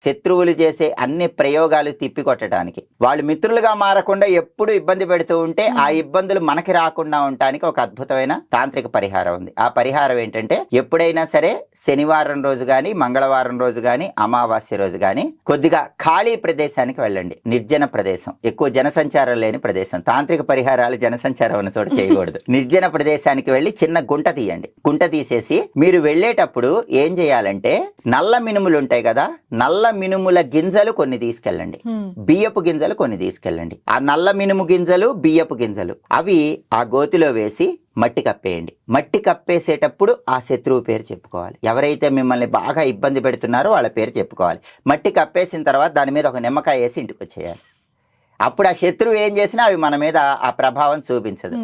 శత్రువులు చేసే అన్ని ప్రయోగాలు తిప్పికొట్టడానికి, వాళ్ళు మిత్రులుగా మారకుండా ఎప్పుడు ఇబ్బంది పెడుతూ ఉంటే ఆ ఇబ్బందులు మనకి రాకుండా ఉండటానికి ఒక అద్భుతమైన తాంత్రిక పరిహారం ఉంది. ఆ పరిహారం ఏంటంటే, ఎప్పుడైనా సరే శనివారం రోజు గాని, మంగళవారం రోజు గాని, అమావాస్య రోజు గాని కొద్దిగా ఖాళీ ప్రదేశానికి వెళ్ళండి. నిర్జన ప్రదేశం, ఎక్కువ జనసంచారం లేని ప్రదేశం. తాంత్రిక పరిహారాలు జనసంచారం ఉన్న చోట చేయకూడదు. నిర్జన ప్రదేశానికి వెళ్ళి చిన్న గుంట తీయండి. గుంట తీసేసి మీరు వెళ్ళేటప్పుడు ఏం చేయాలంటే, నల్ల మినుములు ఉంటాయి కదా, నల్ల మినుముల గింజలు కొన్ని తీసుకెళ్ళండి, బియ్యపు గింజలు కొన్ని తీసుకెళ్ళండి. ఆ నల్ల మినుము గింజలు, బియ్యపు గింజలు అవి ఆ గోతిలో వేసి మట్టి కప్పేయండి. మట్టి కప్పేసేటప్పుడు ఆ శత్రువు పేరు చెప్పుకోవాలి. ఎవరైతే మిమ్మల్ని బాగా ఇబ్బంది పెడుతున్నారో వాళ్ళ పేరు చెప్పుకోవాలి. మట్టి కప్పేసిన తర్వాత దాని మీద ఒక నిమ్మకాయ వేసి ఇంటికి వచ్చేయాలి. అప్పుడు ఆ శత్రువు ఏం చేసినా అవి మన మీద ఆ ప్రభావం చూపించదు.